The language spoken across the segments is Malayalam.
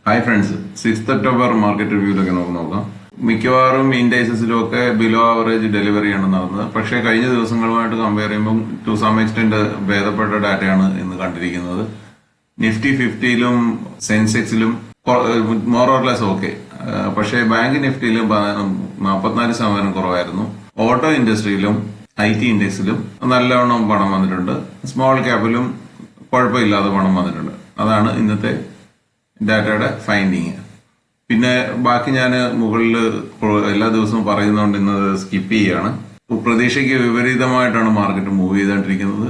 Hi friends, 6th October market റിവ്യൂലൊക്കെ നമുക്ക് നോക്കാം. മിക്കവാറും ഇൻഡൈസസിലും ഒക്കെ ബിലോ ആവറേജ് ഡെലിവറിയാണ് നടന്നത്. പക്ഷേ കഴിഞ്ഞ ദിവസങ്ങളുമായിട്ട് കമ്പയർ ചെയ്യുമ്പോൾ ടു സം എക്സ്റ്റെന്റ് ഭേദപ്പെട്ട ഡാറ്റയാണ് ഇന്ന് കണ്ടിരിക്കുന്നത്. നിഫ്റ്റി 50ലും സെൻസെക്സിലും മോർ ഓർ ലെസ് ഓക്കെ. പക്ഷേ ബാങ്ക് നിഫ്റ്റിയിലും 44% കുറവായിരുന്നു. ഓട്ടോ ഇൻഡസ്ട്രിയിലും IT ഇൻഡെക്സിലും നല്ലവണ്ണം പണം വന്നിട്ടുണ്ട്. സ്മോൾ ക്യാപ്പിലും കുഴപ്പമില്ലാതെ പണം വന്നിട്ടുണ്ട്. അതാണ് ഇന്നത്തെ ഡാറ്റയുടെ ഫൈൻഡിങ്. പിന്നെ ബാക്കി ഞാൻ മുകളിൽ എല്ലാ ദിവസവും പറയുന്നതുകൊണ്ട് ഇന്നത് സ്കിപ്പ് ചെയ്യാണ്. പ്രതീക്ഷയ്ക്ക് വിപരീതമായിട്ടാണ് മാർക്കറ്റ് മൂവ് ചെയ്തുകൊണ്ടിരിക്കുന്നത്.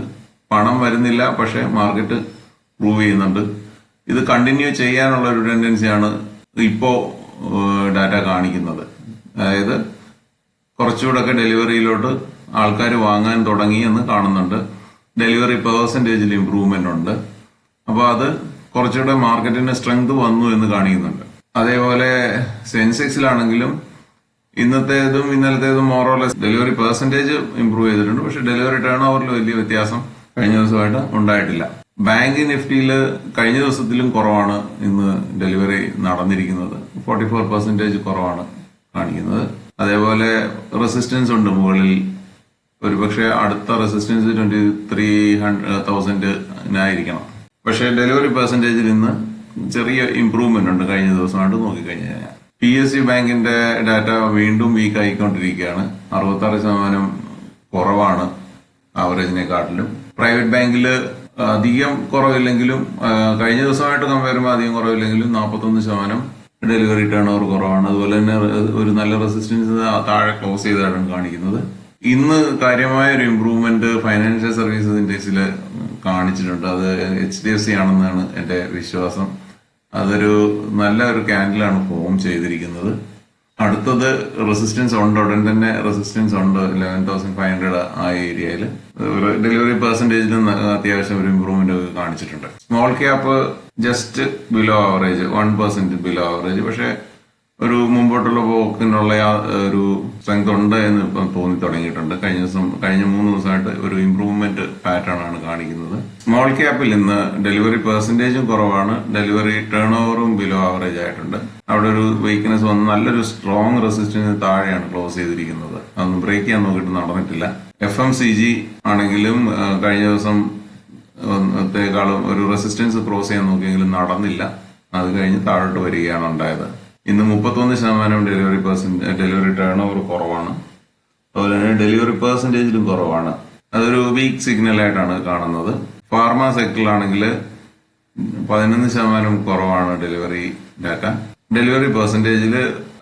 പണം വരുന്നില്ല, പക്ഷെ മാർക്കറ്റ് പ്രൂവ് ചെയ്യുന്നുണ്ട്. ഇത് കണ്ടിന്യൂ ചെയ്യാനുള്ള ഒരു ടെൻഡൻസിയാണ് ഇപ്പോ ഡാറ്റ കാണിക്കുന്നത്. അതായത് കുറച്ചുകൂടെ ഡെലിവറിയിലോട്ട് ആൾക്കാർ വാങ്ങാൻ തുടങ്ങി എന്ന് കാണുന്നുണ്ട്. ഡെലിവറി പെർസെന്റേജിൽ ഇംപ്രൂവ്മെന്റ് ഉണ്ട്. അപ്പോൾ അത് കുറച്ചുകൂടെ മാർക്കറ്റിന്റെ സ്ട്രെങ്ത് വന്നു എന്ന് കാണിക്കുന്നുണ്ട്. അതേപോലെ സെൻസെക്സിലാണെങ്കിലും ഇന്നത്തേതും ഇന്നലത്തേതും മോറോലെസ് ഡെലിവറി പെർസെന്റേജ് ഇംപ്രൂവ് ചെയ്തിട്ടുണ്ട്. പക്ഷെ ഡെലിവറി ടേൺ ഓവറിൽ വലിയ വ്യത്യാസം കഴിഞ്ഞ ദിവസമായിട്ട് ഉണ്ടായിട്ടില്ല. ബാങ്ക് നിഫ്റ്റിയിൽ കഴിഞ്ഞ ദിവസത്തിലും കുറവാണ് ഇന്ന് ഡെലിവറി നടന്നിരിക്കുന്നത്. 44% കുറവാണ് കാണിക്കുന്നത്. അതേപോലെ റെസിസ്റ്റൻസ് ഉണ്ട് മുകളിൽ. ഒരുപക്ഷെ അടുത്ത റെസിസ്റ്റൻസ് 23,000 പക്ഷേ ഡെലിവറി പെർസെന്റേജിൽ ഇന്ന് ചെറിയ ഇംപ്രൂവ്മെന്റ് ഉണ്ട് കഴിഞ്ഞ ദിവസമായിട്ട് നോക്കിക്കഴിഞ്ഞാൽ. PSU ബാങ്കിന്റെ ഡാറ്റ വീണ്ടും വീക്ക് ആയിക്കൊണ്ടിരിക്കുകയാണ്. 66% കുറവാണ് ആവറേജിനെക്കാട്ടിലും. പ്രൈവറ്റ് ബാങ്കിൽ അധികം കുറവില്ലെങ്കിലും കഴിഞ്ഞ ദിവസമായിട്ട് കമ്പയർ ചെയ്യുമ്പോൾ അധികം കുറവില്ലെങ്കിലും 41% ഡെലിവറി ടേൺ ഓവർ കുറവാണ്. അതുപോലെ തന്നെ ഒരു നല്ല റെസിസ്റ്റൻസ് താഴെ ക്ലോസ് ചെയ്താണ് കാണിക്കുന്നത്. ഇന്ന് കാര്യമായ ഒരു ഇംപ്രൂവ്മെന്റ് ഫൈനാൻഷ്യൽ സർവീസസ് ഇൻഡെക്സിൽ കാണിച്ചിട്ടുണ്ട്. അത് HDFC ആണെന്നാണ് എന്റെ വിശ്വാസം. അതൊരു നല്ല ഒരു ക്യാൻഡിലാണ് ഫോം ചെയ്തിരിക്കുന്നത്. അടുത്തത് റെസിസ്റ്റൻസ് ഉണ്ട്, ഉടൻ തന്നെ റെസിസ്റ്റൻസ് ഉണ്ട് 11,500 ആ ഏരിയയിൽ. ഡെലിവറി പെർസെന്റേജിലും അത്യാവശ്യം ഒരു ഇംപ്രൂവ്മെന്റ് ഒക്കെ കാണിച്ചിട്ടുണ്ട്. Small cap just below average 1% below average. പക്ഷെ ഒരു മുമ്പോട്ടുള്ള പോക്കിനുള്ള ഒരു സ്ട്രെങ്ത് ഉണ്ട് എന്ന് ഇപ്പം തോന്നി തുടങ്ങിയിട്ടുണ്ട്. കഴിഞ്ഞ 3 ദിവസമായിട്ട് ഒരു ഇംപ്രൂവ്മെന്റ് പാറ്റേൺ ആണ് കാണിക്കുന്നത്. സ്മോൾ ക്യാപ്പിൽ ഇന്ന് ഡെലിവറി പെർസെന്റേജും കുറവാണ്, ഡെലിവറി ടേൺ ഓവറും ബിലോ ആവറേജ് ആയിട്ടുണ്ട്. അവിടെ ഒരു വീക്ക്നെസ് വന്ന് നല്ലൊരു സ്ട്രോങ് റെസിസ്റ്റൻസ് താഴെയാണ് ക്ലോസ് ചെയ്തിരിക്കുന്നത്. അതൊന്നും ബ്രേക്ക് ചെയ്യാൻ നോക്കിയിട്ട് നടന്നിട്ടില്ല. FMCG ആണെങ്കിലും കഴിഞ്ഞ ദിവസത്തേക്കാളും ഒരു റെസിസ്റ്റൻസ് ക്രോസ് ചെയ്യാൻ നോക്കിയെങ്കിലും നടന്നില്ല. അത് കഴിഞ്ഞ് താഴോട്ട് വരികയാണ് ഉണ്ടായത്. ഇന്ന് 31% ഡെലിവറി ടേൺ ഓവർ കുറവാണ്. അതുപോലെ തന്നെ ഡെലിവറി പെർസെന്റേജിലും കുറവാണ്. അതൊരു വീക്ക് സിഗ്നൽ ആയിട്ടാണ് കാണുന്നത്. ഫാർമ സെക്ടറിലാണെങ്കിൽ 11% കുറവാണ് ഡെലിവറി ഡാറ്റ. ഡെലിവറി പെർസെന്റേജിൽ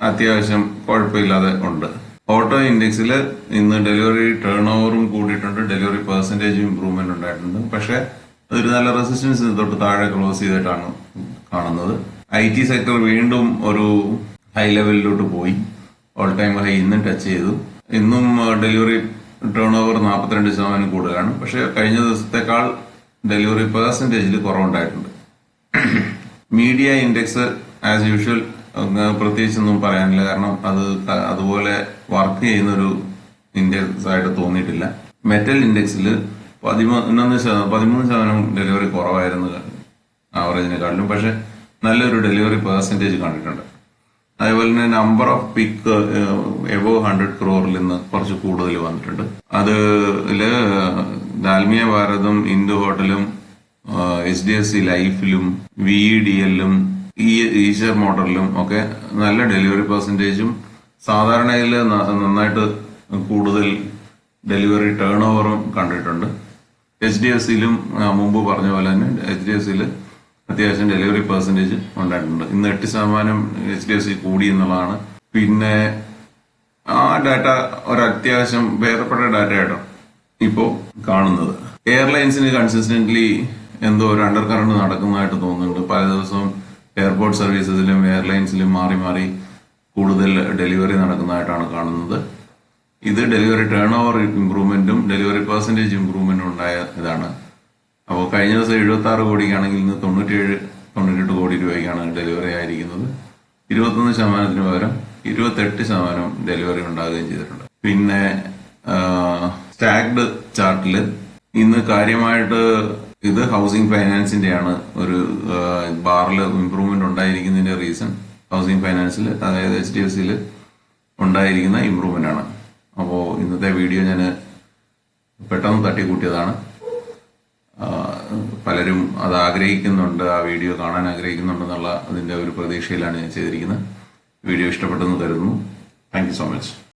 അത്യാവശ്യം കുഴപ്പമില്ലാതെ ഉണ്ട്. ഓട്ടോ ഇൻഡെക്സിൽ ഇന്ന് ഡെലിവറി ടേൺ ഓവറും കൂടിയിട്ടുണ്ട്, ഡെലിവറി പെർസെന്റേജ് ഇംപ്രൂവ്മെന്റ് ഉണ്ടായിട്ടുണ്ട്. പക്ഷെ അതൊരു നല്ല റെസിസ്റ്റൻസ് തൊട്ട് താഴെ ക്ലോസ് ചെയ്തിട്ടാണ് കാണുന്നത്. IT സെക്ടർ വീണ്ടും ഒരു ഹൈ ലെവലിലോട്ട് പോയി. ഓൾ ടൈം ഹൈ ഇന്നും ടച്ച് ചെയ്തു. ഇന്നും ഡെലിവറി ടേൺ ഓവർ 42% കൂടുതലാണ്. പക്ഷെ കഴിഞ്ഞ ദിവസത്തെക്കാൾ ഡെലിവറി പെർസെന്റേജിൽ കുറവുണ്ടായിട്ടുണ്ട്. മീഡിയ ഇൻഡെക്സ് ആസ് യൂഷ്വൽ പ്രത്യേകിച്ചൊന്നും പറയാനില്ല. കാരണം അത് അതുപോലെ വർക്ക് ചെയ്യുന്നൊരു ഇൻഡെക്സ് ആയിട്ട് തോന്നിയിട്ടില്ല. മെറ്റൽ ഇൻഡെക്സിൽ 13% ഡെലിവറി കുറവായിരുന്നു ആവറേജിനെക്കാട്ടിലും. പക്ഷെ നല്ലൊരു ഡെലിവറി പെർസെന്റേജ് കണ്ടിട്ടുണ്ട്. അതേപോലെ തന്നെ number of pick above 100 crore നിന്ന് കുറച്ച് കൂടുതൽ വന്നിട്ടുണ്ട്. അതില് ദാൽമിയ ഭാരതും, ഇന്ദു ഹോട്ടലും, HDFC ലൈഫിലും, VEDL-ലും, ഈശ്വർ മോട്ടറിലും ഒക്കെ നല്ല ഡെലിവറി പെർസെന്റേജും സാധാരണയിൽ നന്നായിട്ട് കൂടുതൽ ഡെലിവറി ടേൺ ഓവറും കണ്ടിട്ടുണ്ട്. HDFC-ലും മുമ്പ് പറഞ്ഞ പോലെ തന്നെ HDFC-ൽ അത്യാവശ്യം ഡെലിവറി പെർസെന്റേജ് ഉണ്ടായിട്ടുണ്ട്. ഇന്ന് 8% HDFC കൂടി എന്നുള്ളതാണ്. പിന്നെ ആ ഡാറ്റ ഒരു അത്യാവശ്യം ഭേദപ്പെട്ട ഡാറ്റയായിട്ടാണ് ഇപ്പോൾ കാണുന്നത്. എയർലൈൻസിന് കൺസിസ്റ്റന്റ്ലി എന്തോ ഒരു അണ്ടർ കറണ്ട് നടക്കുന്നതായിട്ട് തോന്നുന്നുണ്ട്. പല ദിവസവും എയർപോർട്ട് സർവീസസിലും എയർലൈൻസിലും മാറി മാറി കൂടുതൽ ഡെലിവറി നടക്കുന്നതായിട്ടാണ് കാണുന്നത്. ഇത് ഡെലിവറി ടേൺ ഓവർ ഇംപ്രൂവ്മെന്റും ഡെലിവറി പെർസെന്റേജ് ഇംപ്രൂവ്മെന്റും ഉണ്ടായ ഇതാണ്. അപ്പോൾ കഴിഞ്ഞ ദിവസം 76 കോടിക്കാണെങ്കിൽ ഇന്ന് 97-98 കോടി രൂപയ്ക്കാണ് ഡെലിവറി ആയിരിക്കുന്നത്. 21% പകരം 28% ഡെലിവറി ഉണ്ടാകുകയും ചെയ്തിട്ടുണ്ട്. പിന്നെ സ്റ്റാക്ഡ് ചാർട്ടിൽ ഇന്ന് കാര്യമായിട്ട് ഇത് ഹൗസിംഗ് ഫൈനാൻസിന്റെയാണ് ഒരു ബാറിൽ ഇംപ്രൂവ്മെന്റ് ഉണ്ടായിരിക്കുന്നതിന്റെ റീസൺ ഹൗസിംഗ് ഫൈനാൻസിൽ, അതായത് HDFCയിൽ ഉണ്ടായിരിക്കുന്ന ഇംപ്രൂവ്മെന്റ് ആണ്. അപ്പോൾ ഇന്നത്തെ വീഡിയോ ഞാൻ പെട്ടെന്ന് തട്ടിക്കൂട്ടിയതാണ്. പലരും അത് ആഗ്രഹിക്കുന്നുണ്ട്, ആ വീഡിയോ കാണാൻ ആഗ്രഹിക്കുന്നുണ്ടെന്നുള്ള അതിന്റെ ഒരു പ്രതീക്ഷയിലാണ് ഞാൻ ചെയ്തിരിക്കുന്നത്. വീഡിയോ ഇഷ്ടപ്പെട്ടെന്ന് കരുതുന്നു. Thank you so much.